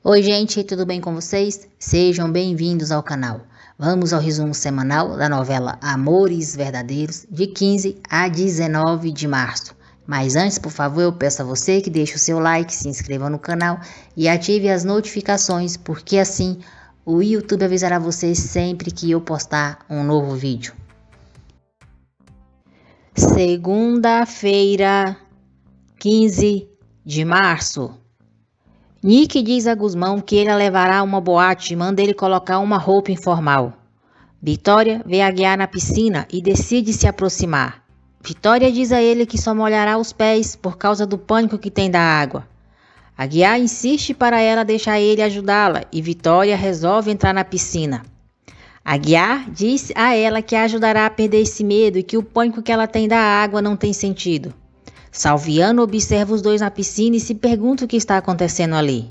Oi gente, tudo bem com vocês? Sejam bem-vindos ao canal. Vamos ao resumo semanal da novela Amores Verdadeiros, de 15 a 19 de março. Mas antes, por favor, eu peço a você que deixe o seu like, se inscreva no canal e ative as notificações, porque assim o YouTube avisará vocês sempre que eu postar um novo vídeo. Segunda-feira, 15 de março. Nick diz a Gusmão que ele a levará a uma boate e manda ele colocar uma roupa informal. Vitória vê Aguiar na piscina e decide se aproximar. Vitória diz a ele que só molhará os pés por causa do pânico que tem da água. Aguiar insiste para ela deixar ele ajudá-la e Vitória resolve entrar na piscina. Aguiar diz a ela que a ajudará a perder esse medo e que o pânico que ela tem da água não tem sentido. Salviano observa os dois na piscina e se pergunta o que está acontecendo ali.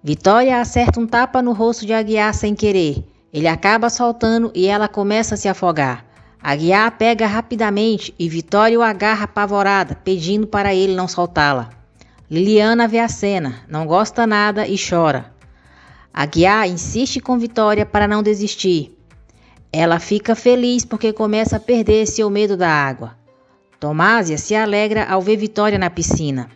Vitória acerta um tapa no rosto de Aguiar sem querer. Ele acaba soltando e ela começa a se afogar. Aguiar pega rapidamente e Vitória o agarra apavorada, pedindo para ele não soltá-la. Liliana vê a cena, não gosta nada e chora. Aguiar insiste com Vitória para não desistir. Ela fica feliz porque começa a perder seu medo da água. Tomásia se alegra ao ver Vitória na piscina.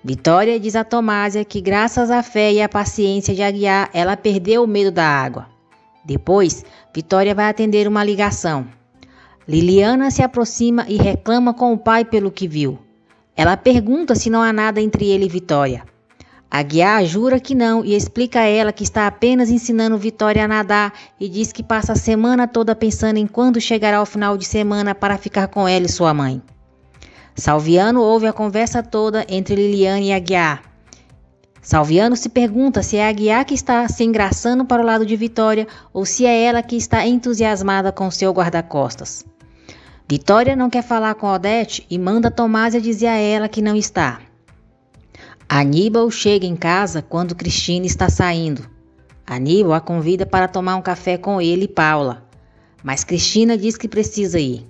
Vitória diz a Tomásia que graças à fé e à paciência de Aguiar, ela perdeu o medo da água. Depois, Vitória vai atender uma ligação. Liliana se aproxima e reclama com o pai pelo que viu. Ela pergunta se não há nada entre ele e Vitória. Aguiar jura que não e explica a ela que está apenas ensinando Vitória a nadar e diz que passa a semana toda pensando em quando chegará o final de semana para ficar com ela e sua mãe. Salviano ouve a conversa toda entre Liliana e Aguiar. Salviano se pergunta se é Aguiar que está se engraçando para o lado de Vitória ou se é ela que está entusiasmada com seu guarda-costas. Vitória não quer falar com Odete e manda Tomásia dizer a ela que não está. Aníbal chega em casa quando Cristina está saindo. Aníbal a convida para tomar um café com ele e Paula, mas Cristina diz que precisa ir.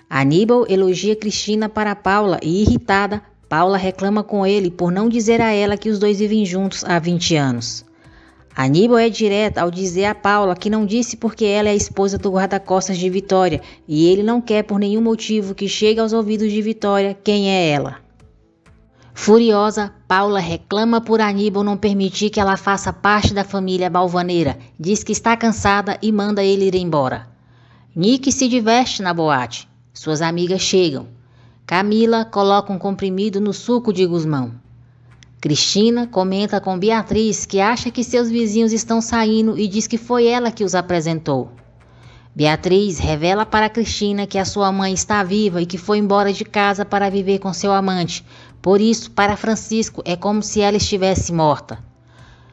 Aníbal elogia Cristina para Paula e, irritada, Paula reclama com ele por não dizer a ela que os dois vivem juntos há 20 anos. Aníbal é direta ao dizer a Paula que não disse porque ela é a esposa do guarda-costas de Vitória e ele não quer por nenhum motivo que chegue aos ouvidos de Vitória quem é ela. Furiosa, Paula reclama por Aníbal não permitir que ela faça parte da família Balvaneira, diz que está cansada e manda ele ir embora. Nick se diverte na boate. Suas amigas chegam. Camila coloca um comprimido no suco de Gusmão. Cristina comenta com Beatriz que acha que seus vizinhos estão saindo e diz que foi ela que os apresentou. Beatriz revela para Cristina que a sua mãe está viva e que foi embora de casa para viver com seu amante. Por isso, para Francisco, é como se ela estivesse morta.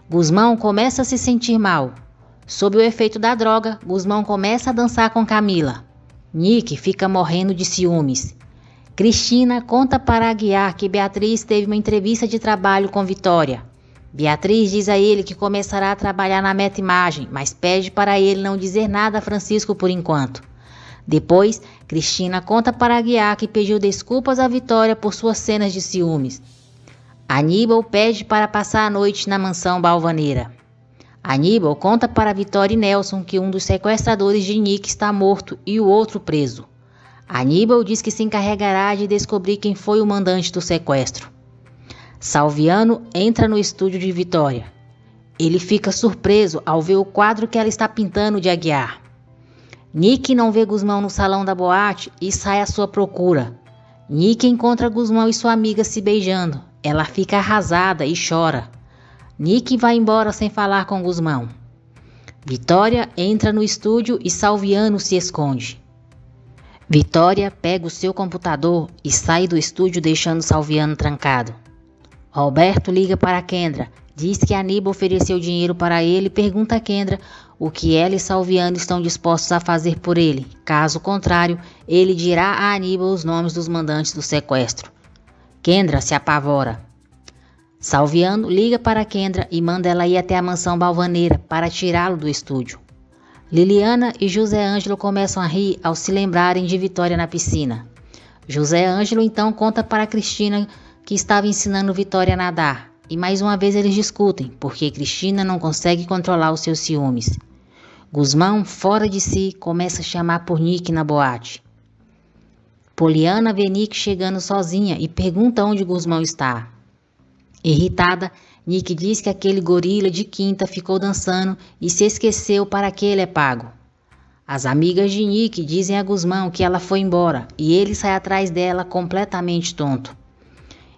Gusmão começa a se sentir mal. Sob o efeito da droga, Gusmão começa a dançar com Camila. Nick fica morrendo de ciúmes. Cristina conta para Aguiar que Beatriz teve uma entrevista de trabalho com Vitória. Beatriz diz a ele que começará a trabalhar na Meta Imagem, mas pede para ele não dizer nada a Francisco por enquanto. Depois, Cristina conta para Aguiar que pediu desculpas à Vitória por suas cenas de ciúmes. Aníbal pede para passar a noite na mansão Balvaneira. Aníbal conta para Vitória e Nelson que um dos sequestradores de Nick está morto e o outro preso. Aníbal diz que se encarregará de descobrir quem foi o mandante do sequestro. Salviano entra no estúdio de Vitória. Ele fica surpreso ao ver o quadro que ela está pintando de Aguiar. Nick não vê Gusmão no salão da boate e sai à sua procura. Nick encontra Gusmão e sua amiga se beijando. Ela fica arrasada e chora. Nick vai embora sem falar com Gusmão. Vitória entra no estúdio e Salviano se esconde. Vitória pega o seu computador e sai do estúdio deixando Salviano trancado. Roberto liga para Kendra, diz que Aníbal ofereceu dinheiro para ele e pergunta a Kendra o que ela e Salviano estão dispostos a fazer por ele. Caso contrário, ele dirá a Aníbal os nomes dos mandantes do sequestro. Kendra se apavora. Salviano liga para Kendra e manda ela ir até a mansão Balvaneira para tirá-lo do estúdio. Liliana e José Ângelo começam a rir ao se lembrarem de Vitória na piscina. José Ângelo então conta para Cristina que estava ensinando Vitória a nadar. e mais uma vez eles discutem, porque Cristina não consegue controlar os seus ciúmes. Gusmão, fora de si, começa a chamar por Nick na boate. Poliana vê Nick chegando sozinha e pergunta onde Gusmão está. Irritada, Nick diz que aquele gorila de quinta ficou dançando e se esqueceu para que ele é pago. As amigas de Nick dizem a Gusmão que ela foi embora e ele sai atrás dela completamente tonto.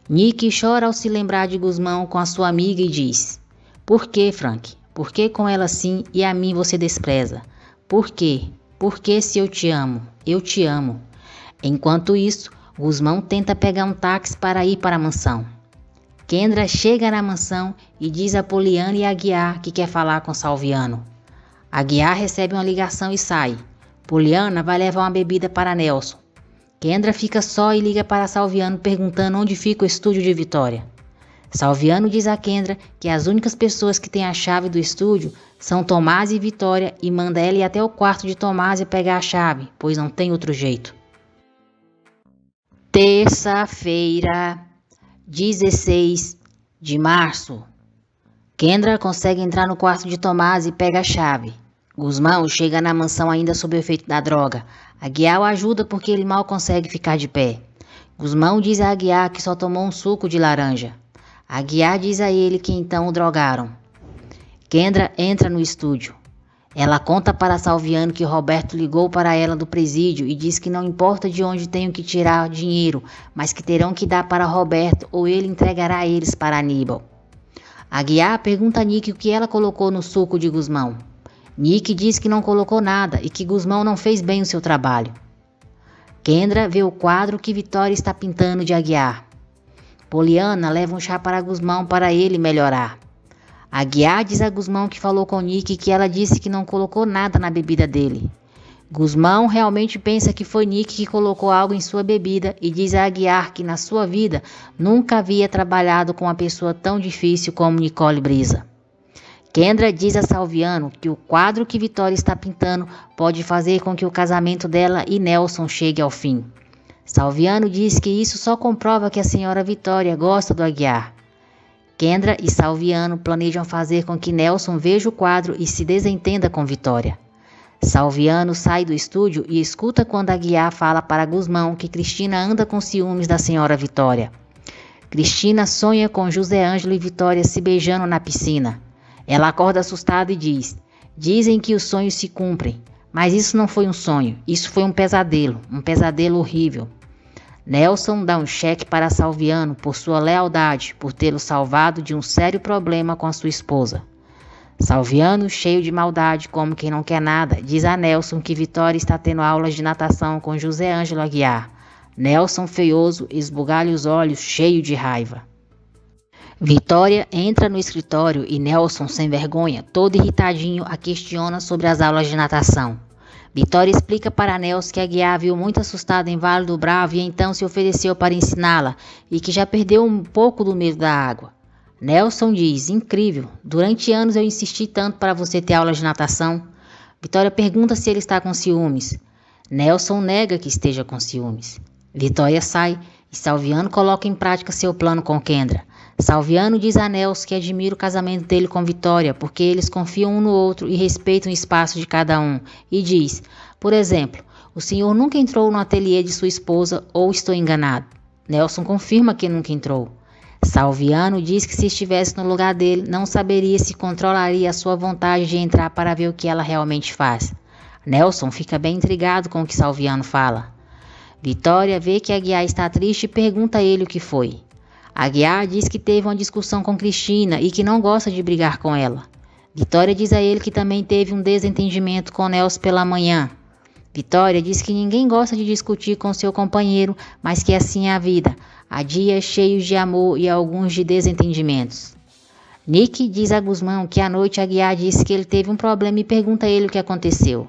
Nick chora ao se lembrar de Gusmão com a sua amiga e diz: "Por que, Frank? Por que com ela sim e a mim você despreza? Por quê? Por que se eu te amo? Eu te amo." Enquanto isso, Gusmão tenta pegar um táxi para ir para a mansão. Kendra chega na mansão e diz a Poliana e a Aguiar que quer falar com Salviano. Aguiar recebe uma ligação e sai. Poliana vai levar uma bebida para Nelson. Kendra fica só e liga para Salviano perguntando onde fica o estúdio de Vitória. Salviano diz a Kendra que as únicas pessoas que têm a chave do estúdio são Tomás e Vitória e manda ela ir até o quarto de Tomás e pegar a chave, pois não tem outro jeito. Terça-feira, 16 de março. Kendra consegue entrar no quarto de Tomás e pega a chave. Gusmão chega na mansão ainda sob o efeito da droga. Aguiar o ajuda porque ele mal consegue ficar de pé. Gusmão diz a Aguiar que só tomou um suco de laranja. Aguiar diz a ele que então o drogaram. Kendra entra no estúdio. Ela conta para Salviano que Roberto ligou para ela do presídio e diz que não importa de onde tenham que tirar dinheiro, mas que terão que dar para Roberto ou ele entregará eles para Aníbal. Aguiar pergunta a Nick o que ela colocou no suco de Gusmão. Nick diz que não colocou nada e que Gusmão não fez bem o seu trabalho. Kendra vê o quadro que Vitória está pintando de Aguiar. Poliana leva um chá para Gusmão para ele melhorar. Aguiar diz a Gusmão que falou com Nick e que ela disse que não colocou nada na bebida dele. Gusmão realmente pensa que foi Nick que colocou algo em sua bebida e diz a Aguiar que na sua vida nunca havia trabalhado com uma pessoa tão difícil como Nicole Brisa. Kendra diz a Salviano que o quadro que Vitória está pintando pode fazer com que o casamento dela e Nelson chegue ao fim. Salviano diz que isso só comprova que a senhora Vitória gosta do Aguiar. Kendra e Salviano planejam fazer com que Nelson veja o quadro e se desentenda com Vitória. Salviano sai do estúdio e escuta quando Aguiar fala para Gusmão que Cristina anda com ciúmes da senhora Vitória. Cristina sonha com José Ângelo e Vitória se beijando na piscina. Ela acorda assustada e diz: "Dizem que os sonhos se cumprem, mas isso não foi um sonho, isso foi um pesadelo horrível." Nelson dá um cheque para Salviano por sua lealdade, por tê-lo salvado de um sério problema com a sua esposa. Salviano, cheio de maldade, como quem não quer nada, diz a Nelson que Vitória está tendo aulas de natação com José Ângelo Aguiar. Nelson, feioso, esbugalha os olhos, cheio de raiva. Vitória entra no escritório e Nelson, sem vergonha, todo irritadinho, a questiona sobre as aulas de natação. Vitória explica para Nelson que Aguiar viu muito assustada em Vale do Bravo e então se ofereceu para ensiná-la e que já perdeu um pouco do medo da água. Nelson diz: "Incrível, durante anos eu insisti tanto para você ter aulas de natação." Vitória pergunta se ele está com ciúmes. Nelson nega que esteja com ciúmes. Vitória sai e Salviano coloca em prática seu plano com Kendra. Salviano diz a Nelson que admira o casamento dele com Vitória porque eles confiam um no outro e respeitam o espaço de cada um. E diz: "Por exemplo, o senhor nunca entrou no ateliê de sua esposa ou estou enganado?" Nelson confirma que nunca entrou. Salviano diz que se estivesse no lugar dele, não saberia se controlaria a sua vontade de entrar para ver o que ela realmente faz. Nelson fica bem intrigado com o que Salviano fala. Vitória vê que Aguiar está triste e pergunta a ele o que foi. Aguiar diz que teve uma discussão com Cristina e que não gosta de brigar com ela. Vitória diz a ele que também teve um desentendimento com Nelson pela manhã. Vitória diz que ninguém gosta de discutir com seu companheiro, mas que assim é a vida. Há dias cheios de amor e alguns de desentendimentos. Nick diz a Gusmão que à noite Aguiar disse que ele teve um problema e pergunta a ele o que aconteceu.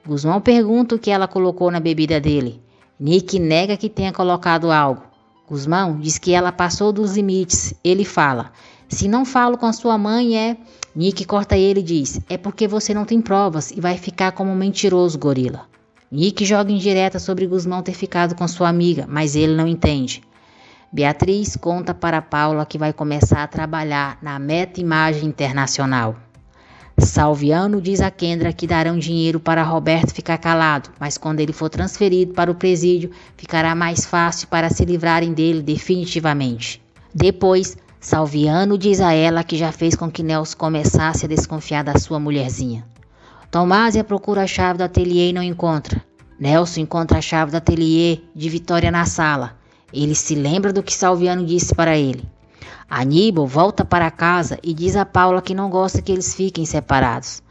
Gusmão pergunta o que ela colocou na bebida dele. Nick nega que tenha colocado algo. Gusmão diz que ela passou dos limites. Ele fala: "Se não falo com a sua mãe é..." Nick corta ele e diz: "É porque você não tem provas e vai ficar como um mentiroso, gorila." Nick joga indireta sobre Gusmão ter ficado com sua amiga, mas ele não entende. Beatriz conta para Paula que vai começar a trabalhar na Meta Imagem Internacional. Salviano diz a Kendra que darão dinheiro para Roberto ficar calado, mas quando ele for transferido para o presídio, ficará mais fácil para se livrarem dele definitivamente. Depois, Salviano diz a ela que já fez com que Nelson começasse a desconfiar da sua mulherzinha. Tomásia procura a chave do ateliê e não encontra. Nelson encontra a chave do ateliê de Vitória na sala. Ele se lembra do que Salviano disse para ele. Aníbal volta para casa e diz a Paula que não gosta que eles fiquem separados.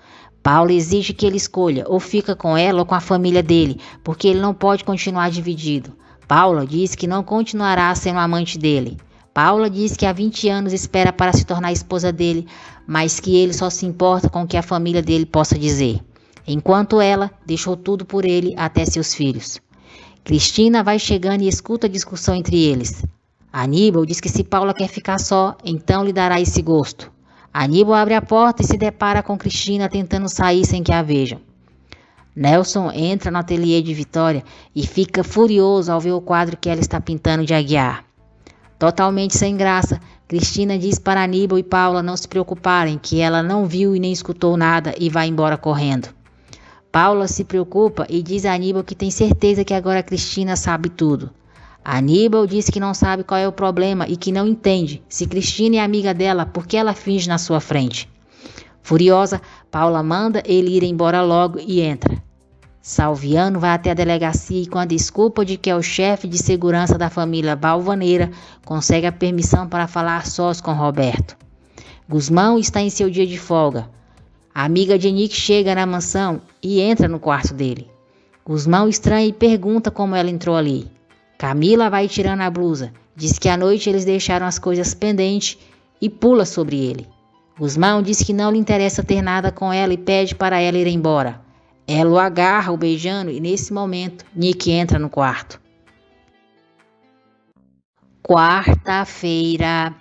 Paula exige que ele escolha ou fica com ela ou com a família dele, porque ele não pode continuar dividido. Paula diz que não continuará sendo amante dele. Paula diz que há 20 anos espera para se tornar esposa dele, mas que ele só se importa com o que a família dele possa dizer. Enquanto ela deixou tudo por ele até seus filhos. Cristina vai chegando e escuta a discussão entre eles. Aníbal diz que se Paula quer ficar só, então lhe dará esse gosto. Aníbal abre a porta e se depara com Cristina tentando sair sem que a vejam. Nelson entra no ateliê de Vitória e fica furioso ao ver o quadro que ela está pintando de Aguiar. Totalmente sem graça, Cristina diz para Aníbal e Paula não se preocuparem, que ela não viu e nem escutou nada e vai embora correndo. Paula se preocupa e diz a Aníbal que tem certeza que agora Cristina sabe tudo. Aníbal diz que não sabe qual é o problema e que não entende. Se Cristina é amiga dela, por que ela finge na sua frente? Furiosa, Paula manda ele ir embora logo e entra. Salviano vai até a delegacia e com a desculpa de que é o chefe de segurança da família Balvaneira, consegue a permissão para falar sós com Roberto. Guzmão está em seu dia de folga. A amiga de Nick chega na mansão e entra no quarto dele. Guzmão estranha e pergunta como ela entrou ali. Camila vai tirando a blusa, diz que à noite eles deixaram as coisas pendentes e pula sobre ele. Guzmão diz que não lhe interessa ter nada com ela e pede para ela ir embora. Ela o agarra, o beijando, e nesse momento Nick entra no quarto. Quarta-feira,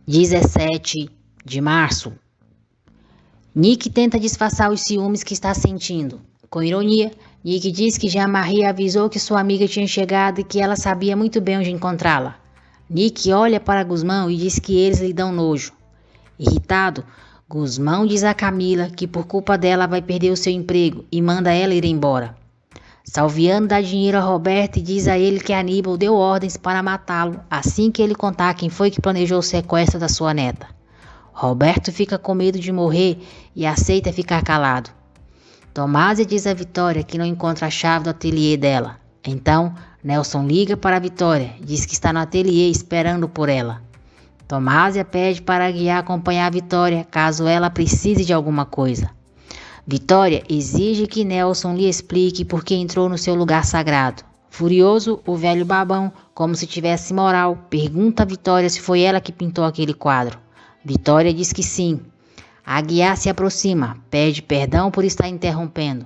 17 de março. Nick tenta disfarçar os ciúmes que está sentindo. Com ironia, Nick diz que Jean-Marie avisou que sua amiga tinha chegado e que ela sabia muito bem onde encontrá-la. Nick olha para Guzmão e diz que eles lhe dão nojo. Irritado, Guzmão diz a Camila que por culpa dela vai perder o seu emprego e manda ela ir embora. Salviano dá dinheiro a Roberto e diz a ele que Aníbal deu ordens para matá-lo assim que ele contar quem foi que planejou o sequestro da sua neta. Roberto fica com medo de morrer e aceita ficar calado. Tomásia diz a Vitória que não encontra a chave do ateliê dela. Então, Nelson liga para a Vitória, diz que está no ateliê esperando por ela. Tomásia pede para Aguiar acompanhar a Vitória caso ela precise de alguma coisa. Vitória exige que Nelson lhe explique por que entrou no seu lugar sagrado. Furioso, o velho babão, como se tivesse moral, pergunta a Vitória se foi ela que pintou aquele quadro. Vitória diz que sim. Aguiar se aproxima, pede perdão por estar interrompendo.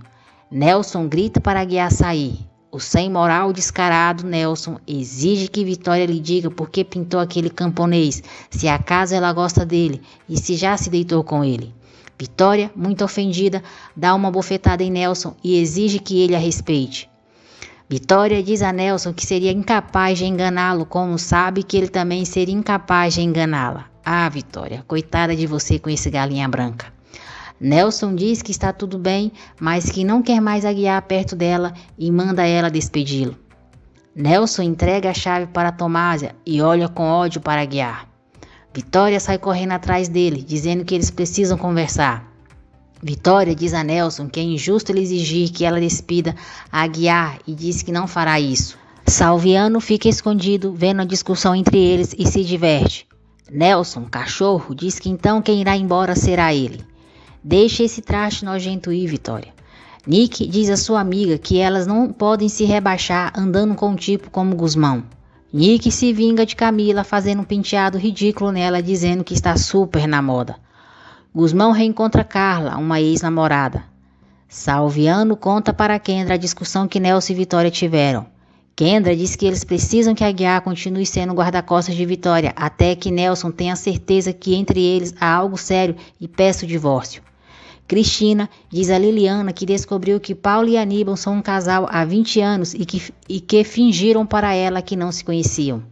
Nelson grita para Aguiar sair. O sem moral descarado Nelson exige que Vitória lhe diga por que pintou aquele camponês, se acaso ela gosta dele e se já se deitou com ele. Vitória, muito ofendida, dá uma bofetada em Nelson e exige que ele a respeite. Vitória diz a Nelson que seria incapaz de enganá-lo, como sabe que ele também seria incapaz de enganá-la. Ah, Vitória, coitada de você com esse galinha branca. Nelson diz que está tudo bem, mas que não quer mais Aguiar perto dela e manda ela despedi-lo. Nelson entrega a chave para Tomásia e olha com ódio para Aguiar. Vitória sai correndo atrás dele, dizendo que eles precisam conversar. Vitória diz a Nelson que é injusto ele exigir que ela despida Aguiar e diz que não fará isso. Salviano fica escondido, vendo a discussão entre eles e se diverte. Nelson, cachorro, diz que então quem irá embora será ele. Deixa esse traste nojento ir, Vitória. Nick diz a sua amiga que elas não podem se rebaixar andando com um tipo como Guzmão. Nick se vinga de Camila fazendo um penteado ridículo nela, dizendo que está super na moda. Guzmão reencontra Carla, uma ex-namorada. Salviano conta para Kendra a discussão que Nelson e Vitória tiveram. Kendra diz que eles precisam que Aguiar continue sendo guarda-costas de Vitória, até que Nelson tenha certeza que entre eles há algo sério e peça o divórcio. Cristina diz a Liliana que descobriu que Paulo e Aníbal são um casal há 20 anos e que fingiram para ela que não se conheciam.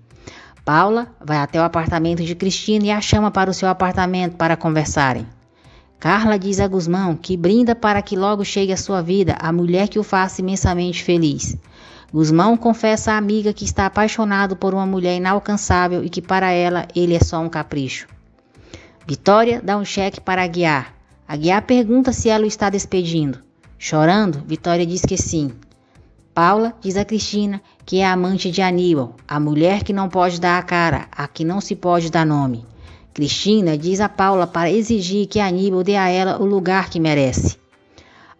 Paula vai até o apartamento de Cristina e a chama para o seu apartamento para conversarem. Carla diz a Guzmão que brinda para que logo chegue à sua vida a mulher que o faça imensamente feliz. Guzmão confessa à amiga que está apaixonado por uma mulher inalcançável e que para ela ele é só um capricho. Vitória dá um cheque para Aguiar. Aguiar pergunta se ela o está despedindo. Chorando, Vitória diz que sim. Paula diz a Cristina que é amante de Aníbal, a mulher que não pode dar a cara, a que não se pode dar nome. Cristina diz a Paula para exigir que Aníbal dê a ela o lugar que merece.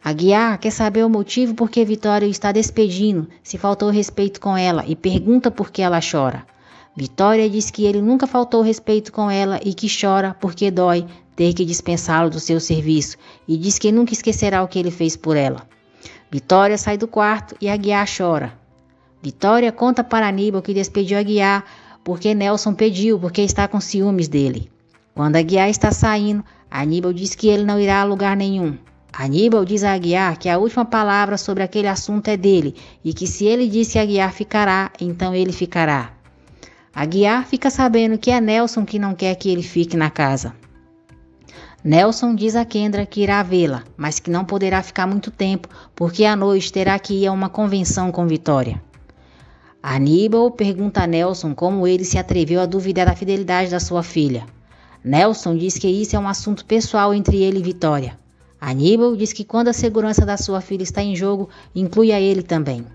Aguiar quer saber o motivo por que Vitória o está despedindo, se faltou respeito com ela, e pergunta por que ela chora. Vitória diz que ele nunca faltou respeito com ela e que chora porque dói ter que dispensá-lo do seu serviço, e diz que nunca esquecerá o que ele fez por ela. Vitória sai do quarto e Aguiar chora. Vitória conta para Aníbal que despediu Aguiar porque Nelson pediu, porque está com ciúmes dele. Quando Aguiar está saindo, Aníbal diz que ele não irá a lugar nenhum. Aníbal diz a Aguiar que a última palavra sobre aquele assunto é dele e que se ele disse que Aguiar ficará, então ele ficará. Aguiar fica sabendo que é Nelson que não quer que ele fique na casa. Nelson diz a Kendra que irá vê-la, mas que não poderá ficar muito tempo porque à noite terá que ir a uma convenção com Vitória. Aníbal pergunta a Nelson como ele se atreveu a duvidar da fidelidade da sua filha. Nelson diz que isso é um assunto pessoal entre ele e Vitória. Aníbal diz que quando a segurança da sua filha está em jogo, inclui a ele também.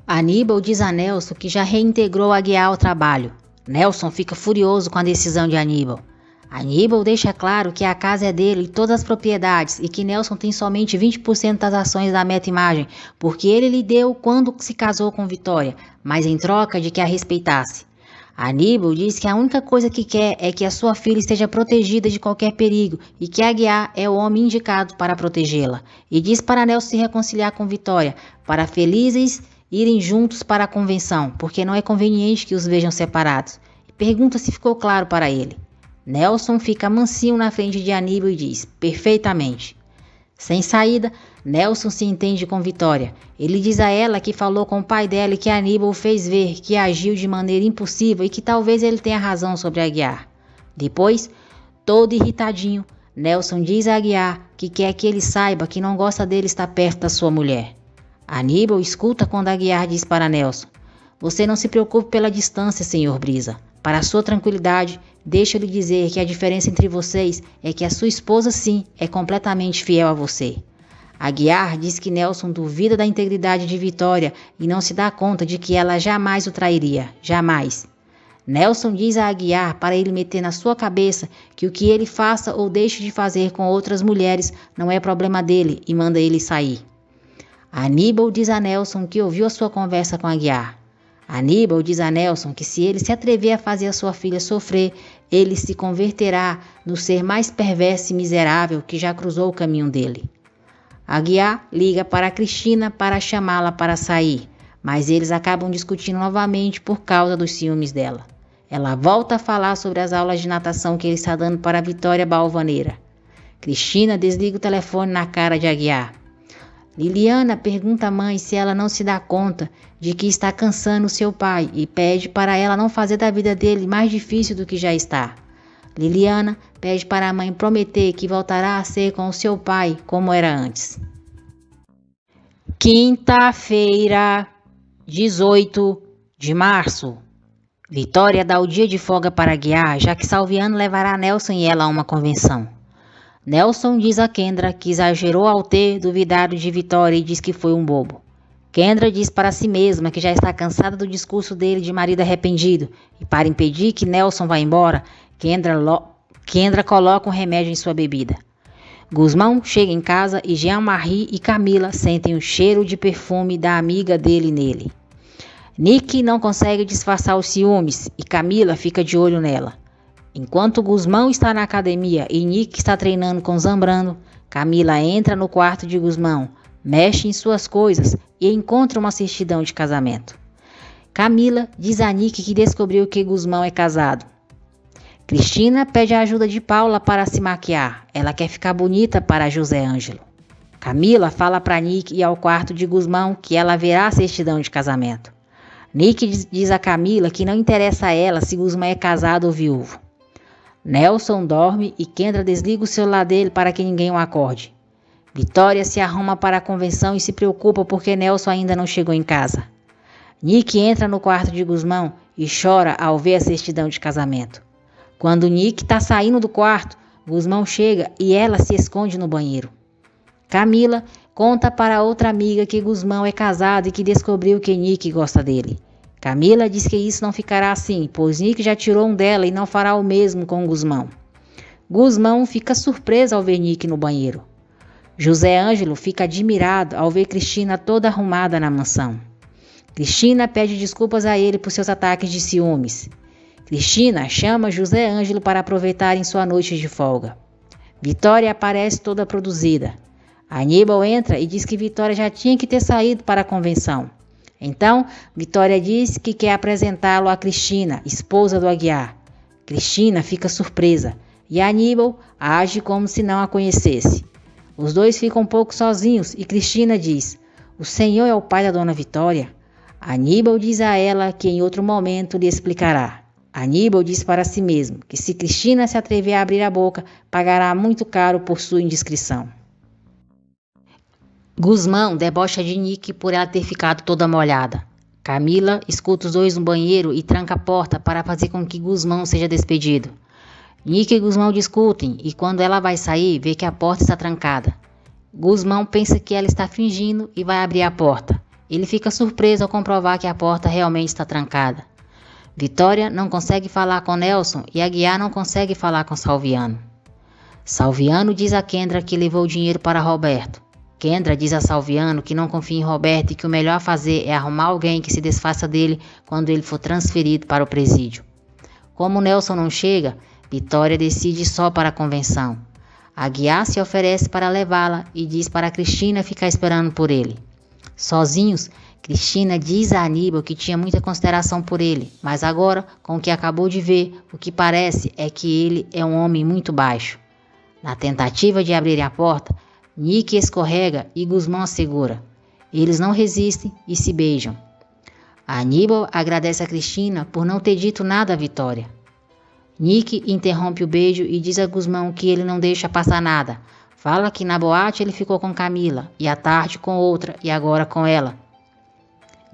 Aníbal diz a Nelson que já reintegrou Aguiar ao trabalho. Nelson fica furioso com a decisão de Aníbal. Aníbal deixa claro que a casa é dele e todas as propriedades e que Nelson tem somente 20% das ações da Meta Imagem, porque ele lhe deu quando se casou com Vitória, mas em troca de que a respeitasse. Aníbal diz que a única coisa que quer é que a sua filha esteja protegida de qualquer perigo e que Aguiar é o homem indicado para protegê-la. E diz para Nelson se reconciliar com Vitória, para felizes irem juntos para a convenção, porque não é conveniente que os vejam separados. E pergunta se ficou claro para ele. Nelson fica mansinho na frente de Aníbal e diz, perfeitamente. Sem saída, Nelson se entende com Vitória. Ele diz a ela que falou com o pai dela e que Aníbal fez ver que agiu de maneira impulsiva e que talvez ele tenha razão sobre Aguiar. Depois, todo irritadinho, Nelson diz a Aguiar que quer que ele saiba que não gosta dele estar perto da sua mulher. Aníbal escuta quando Aguiar diz para Nelson, você não se preocupe pela distância, senhor Brisa. Para a sua tranquilidade, deixa-lhe dizer que a diferença entre vocês é que a sua esposa, sim, é completamente fiel a você. Aguiar diz que Nelson duvida da integridade de Vitória e não se dá conta de que ela jamais o trairia, jamais. Nelson diz a Aguiar para ele meter na sua cabeça que o que ele faça ou deixe de fazer com outras mulheres não é problema dele e manda ele sair. Aníbal diz a Nelson que ouviu a sua conversa com Aguiar. Aníbal diz a Nelson que se ele se atrever a fazer a sua filha sofrer, ele se converterá no ser mais perverso e miserável que já cruzou o caminho dele. Aguiar liga para Cristina para chamá-la para sair, mas eles acabam discutindo novamente por causa dos ciúmes dela. Ela volta a falar sobre as aulas de natação que ele está dando para a Vitória Balvaneira. Cristina desliga o telefone na cara de Aguiar. Liliana pergunta à mãe se ela não se dá conta de que está cansando seu pai e pede para ela não fazer da vida dele mais difícil do que já está. Liliana pede para a mãe prometer que voltará a ser com o seu pai como era antes. Quinta-feira, 18 de março. Vitória dá o dia de folga para Aguiar, já que Salviano levará Nelson e ela a uma convenção. Nelson diz a Kendra que exagerou ao ter duvidado de Vitória e diz que foi um bobo. Kendra diz para si mesma que já está cansada do discurso dele de marido arrependido e para impedir que Nelson vá embora, Kendra coloca um remédio em sua bebida. Guzmão chega em casa e Jean-Marie e Camila sentem o cheiro de perfume da amiga dele nele. Nick não consegue disfarçar os ciúmes e Camila fica de olho nela. Enquanto Guzmão está na academia e Nick está treinando com Zambrano, Camila entra no quarto de Guzmão, mexe em suas coisas e encontra uma certidão de casamento. Camila diz a Nick que descobriu que Guzmão é casado. Cristina pede a ajuda de Paula para se maquiar. Ela quer ficar bonita para José Ângelo. Camila fala para Nick ir ao quarto de Guzmão que ela verá a certidão de casamento. Nick diz a Camila que não interessa a ela se Guzmão é casado ou viúvo. Nelson dorme e Kendra desliga o celular dele para que ninguém o acorde. Vitória se arruma para a convenção e se preocupa porque Nelson ainda não chegou em casa. Nick entra no quarto de Guzmão e chora ao ver a certidão de casamento. Quando Nick está saindo do quarto, Guzmão chega e ela se esconde no banheiro. Camila conta para outra amiga que Guzmão é casado e que descobriu que Nick gosta dele. Camila diz que isso não ficará assim, pois Nick já tirou um dela e não fará o mesmo com Guzmão. Guzmão fica surpreso ao ver Nick no banheiro. José Ângelo fica admirado ao ver Cristina toda arrumada na mansão. Cristina pede desculpas a ele por seus ataques de ciúmes. Cristina chama José Ângelo para aproveitarem sua noite de folga. Vitória aparece toda produzida. Aníbal entra e diz que Vitória já tinha que ter saído para a convenção. Então, Vitória diz que quer apresentá-lo a Cristina, esposa do Aguiar. Cristina fica surpresa e Aníbal age como se não a conhecesse. Os dois ficam um pouco sozinhos e Cristina diz: "O senhor é o pai da dona Vitória?" Aníbal diz a ela que em outro momento lhe explicará. Aníbal diz para si mesmo que se Cristina se atrever a abrir a boca, pagará muito caro por sua indiscrição. Guzmão debocha de Nick por ela ter ficado toda molhada. Camila escuta os dois no banheiro e tranca a porta para fazer com que Guzmão seja despedido. Nick e Guzmão discutem e quando ela vai sair, vê que a porta está trancada. Guzmão pensa que ela está fingindo e vai abrir a porta. Ele fica surpreso ao comprovar que a porta realmente está trancada. Vitória não consegue falar com Nelson e Aguiar não consegue falar com Salviano. Salviano diz a Kendra que levou o dinheiro para Roberto. Kendra diz a Salviano que não confia em Roberto e que o melhor a fazer é arrumar alguém que se desfaça dele quando ele for transferido para o presídio. Como Nelson não chega, Vitória decide ir só para a convenção. Aguiar se oferece para levá-la e diz para Cristina ficar esperando por ele. Sozinhos, Cristina diz a Aníbal que tinha muita consideração por ele, mas agora, com o que acabou de ver, o que parece é que ele é um homem muito baixo. Na tentativa de abrir a porta, Nick escorrega e Guzmão a segura. Eles não resistem e se beijam. Aníbal agradece a Cristina por não ter dito nada à Vitória. Nick interrompe o beijo e diz a Guzmão que ele não deixa passar nada. Fala que na boate ele ficou com Camila, e à tarde com outra, e agora com ela.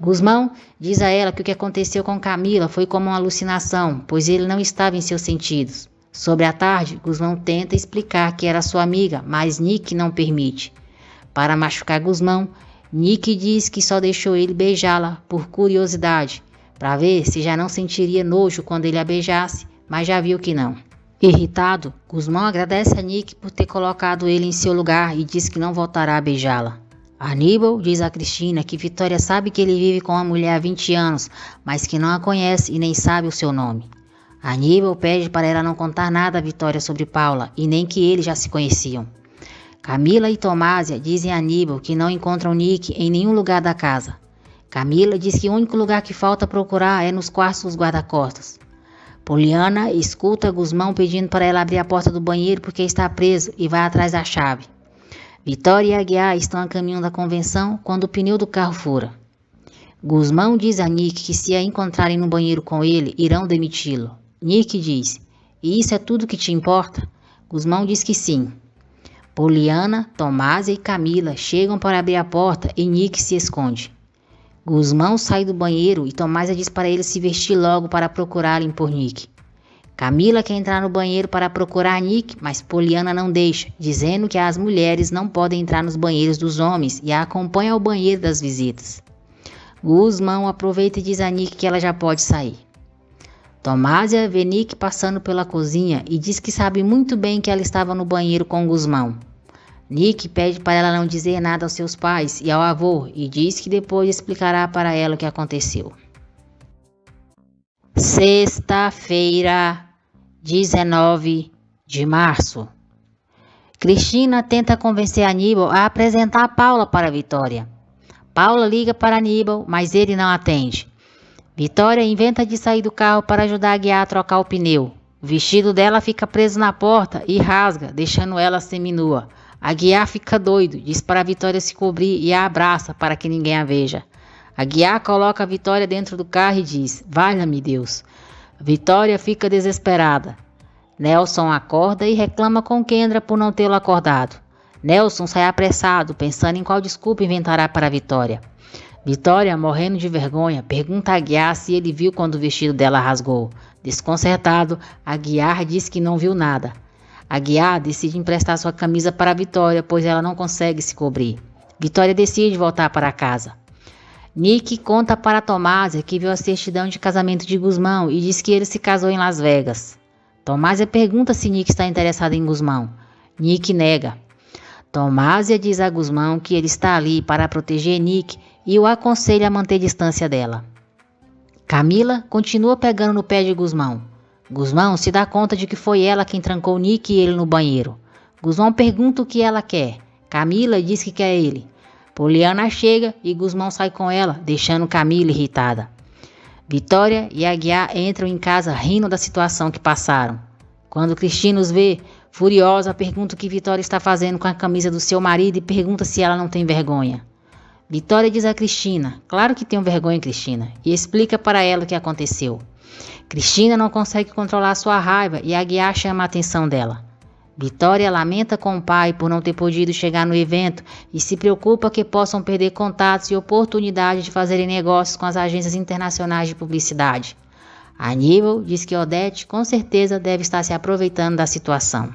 Guzmão diz a ela que o que aconteceu com Camila foi como uma alucinação, pois ele não estava em seus sentidos. Sobre a tarde, Guzmão tenta explicar que era sua amiga, mas Nick não permite. Para machucar Guzmão, Nick diz que só deixou ele beijá-la por curiosidade, para ver se já não sentiria nojo quando ele a beijasse, mas já viu que não. Irritado, Guzmão agradece a Nick por ter colocado ele em seu lugar e diz que não voltará a beijá-la. Aníbal diz a Cristina que Vitória sabe que ele vive com a mulher há 20 anos, mas que não a conhece e nem sabe o seu nome. Aníbal pede para ela não contar nada a Vitória sobre Paula e nem que eles já se conheciam. Camila e Tomásia dizem a Aníbal que não encontram Nick em nenhum lugar da casa. Camila diz que o único lugar que falta procurar é nos quartos dos guarda-costas. Poliana escuta Guzmão pedindo para ela abrir a porta do banheiro porque está preso e vai atrás da chave. Vitória e Aguiar estão a caminho da convenção quando o pneu do carro fura. Guzmão diz a Nick que se a encontrarem no banheiro com ele, irão demiti-lo. Nick diz: "E isso é tudo que te importa?" Guzmão diz que sim. Poliana, Tomásia e Camila chegam para abrir a porta e Nick se esconde. Guzmão sai do banheiro e Tomásia diz para ele se vestir logo para procurarem por Nick. Camila quer entrar no banheiro para procurar Nick, mas Poliana não deixa, dizendo que as mulheres não podem entrar nos banheiros dos homens e a acompanha ao banheiro das visitas. Guzmão aproveita e diz a Nick que ela já pode sair. Tomásia vê Nick passando pela cozinha e diz que sabe muito bem que ela estava no banheiro com Guzmão. Nick pede para ela não dizer nada aos seus pais e ao avô e diz que depois explicará para ela o que aconteceu. Sexta-feira, 19 de março. Cristina tenta convencer Aníbal a apresentar a Paula para Vitória. Paula liga para Aníbal, mas ele não atende. Vitória inventa de sair do carro para ajudar a Aguiar a trocar o pneu. O vestido dela fica preso na porta e rasga, deixando ela seminua. Aguiar fica doido, diz para Vitória se cobrir e a abraça para que ninguém a veja. Aguiar coloca a Vitória dentro do carro e diz: valha-me Deus. Vitória fica desesperada. Nelson acorda e reclama com Kendra por não tê-lo acordado. Nelson sai apressado, pensando em qual desculpa inventará para a Vitória. Vitória, morrendo de vergonha, pergunta a Aguiar se ele viu quando o vestido dela rasgou. Desconcertado, Aguiar diz que não viu nada. Aguiar decide emprestar sua camisa para a Vitória, pois ela não consegue se cobrir. Vitória decide voltar para casa. Nick conta para Tomásia que viu a certidão de casamento de Gusmão e diz que ele se casou em Las Vegas. Tomásia pergunta se Nick está interessado em Gusmão. Nick nega. Tomásia diz a Gusmão que ele está ali para proteger Nick e o aconselha a manter distância dela. Camila continua pegando no pé de Gusmão. Gusmão se dá conta de que foi ela quem trancou Nick e ele no banheiro. Gusmão pergunta o que ela quer. Camila diz que quer ele. Poliana chega e Gusmão sai com ela, deixando Camila irritada. Vitória e Aguiar entram em casa rindo da situação que passaram. Quando Cristina os vê, furiosa, pergunta o que Vitória está fazendo com a camisa do seu marido e pergunta se ela não tem vergonha. Vitória diz a Cristina: claro que tenho vergonha, Cristina, e explica para ela o que aconteceu. Cristina não consegue controlar sua raiva e Aguiar chama a atenção dela. Vitória lamenta com o pai por não ter podido chegar no evento e se preocupa que possam perder contatos e oportunidade de fazerem negócios com as agências internacionais de publicidade. Aníbal diz que Odete com certeza deve estar se aproveitando da situação.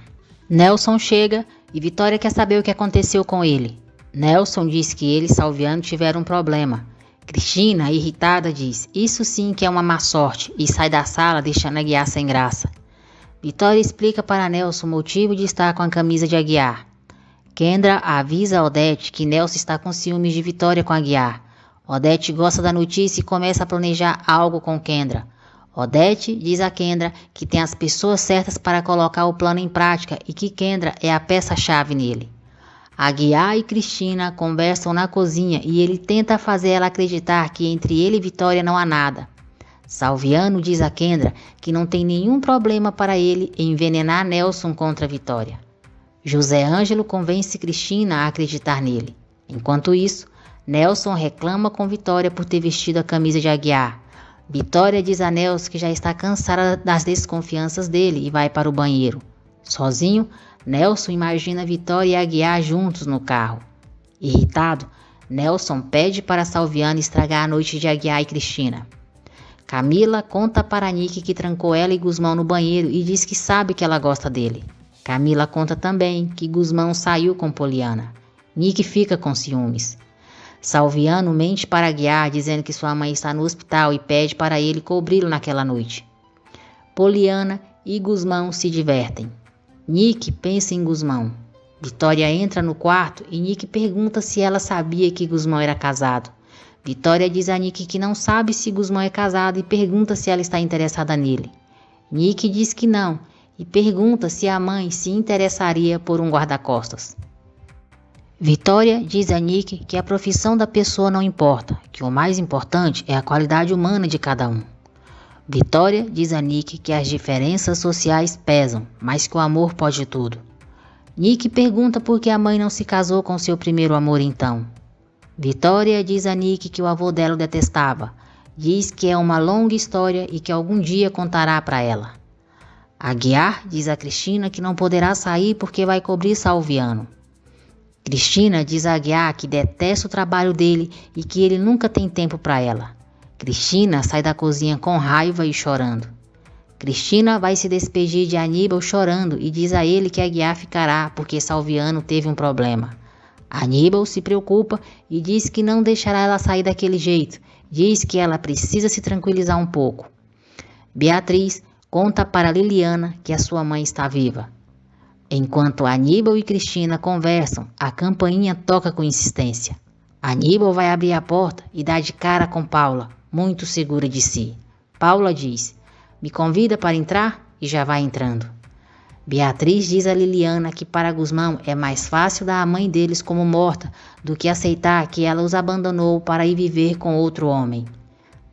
Nelson chega e Vitória quer saber o que aconteceu com ele. Nelson diz que ele e Salviano tiveram um problema. Cristina, irritada, diz: isso sim que é uma má sorte, e sai da sala deixando Aguiar sem graça. Vitória explica para Nelson o motivo de estar com a camisa de Aguiar. Kendra avisa a Odete que Nelson está com ciúmes de Vitória com Aguiar. Odete gosta da notícia e começa a planejar algo com Kendra. Odete diz a Kendra que tem as pessoas certas para colocar o plano em prática e que Kendra é a peça-chave nele. Aguiar e Cristina conversam na cozinha e ele tenta fazer ela acreditar que entre ele e Vitória não há nada. Salviano diz a Kendra que não tem nenhum problema para ele envenenar Nelson contra Vitória. José Ângelo convence Cristina a acreditar nele. Enquanto isso, Nelson reclama com Vitória por ter vestido a camisa de Aguiar. Vitória diz a Nelson que já está cansada das desconfianças dele e vai para o banheiro. Sozinho, Nelson imagina Vitória e Aguiar juntos no carro. Irritado, Nelson pede para Salviano estragar a noite de Aguiar e Cristina. Camila conta para Nick que trancou ela e Gusmão no banheiro e diz que sabe que ela gosta dele. Camila conta também que Gusmão saiu com Poliana. Nick fica com ciúmes. Salviano mente para Aguiar dizendo que sua mãe está no hospital e pede para ele cobri-lo naquela noite. Poliana e Gusmão se divertem. Nick pensa em Gusmão. Vitória entra no quarto e Nick pergunta se ela sabia que Gusmão era casado. Vitória diz a Nick que não sabe se Gusmão é casado e pergunta se ela está interessada nele. Nick diz que não e pergunta se a mãe se interessaria por um guarda-costas. Vitória diz a Nick que a profissão da pessoa não importa, que o mais importante é a qualidade humana de cada um. Vitória diz a Nick que as diferenças sociais pesam, mas que o amor pode tudo. Nick pergunta por que a mãe não se casou com seu primeiro amor então. Vitória diz a Nick que o avô dela o detestava. Diz que é uma longa história e que algum dia contará para ela. Aguiar diz a Cristina que não poderá sair porque vai cobrir Salviano. Cristina diz a Aguiar que detesta o trabalho dele e que ele nunca tem tempo para ela. Cristina sai da cozinha com raiva e chorando. Cristina vai se despedir de Aníbal chorando e diz a ele que Aguiar ficará porque Salviano teve um problema. Aníbal se preocupa e diz que não deixará ela sair daquele jeito. Diz que ela precisa se tranquilizar um pouco. Beatriz conta para Liliana que a sua mãe está viva. Enquanto Aníbal e Cristina conversam, a campainha toca com insistência. Aníbal vai abrir a porta e dá de cara com Paula, muito segura de si. Paula diz: me convida para entrar, e já vai entrando. Beatriz diz a Liliana que para Gusmão é mais fácil dar a mãe deles como morta do que aceitar que ela os abandonou para ir viver com outro homem.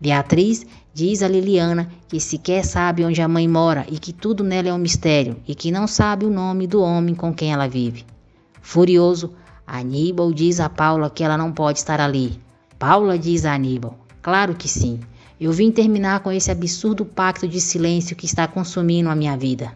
Beatriz diz a Liliana que sequer sabe onde a mãe mora e que tudo nela é um mistério e que não sabe o nome do homem com quem ela vive. Furioso, Aníbal diz a Paula que ela não pode estar ali. Paula, diz a Aníbal. Claro que sim. Eu vim terminar com esse absurdo pacto de silêncio que está consumindo a minha vida.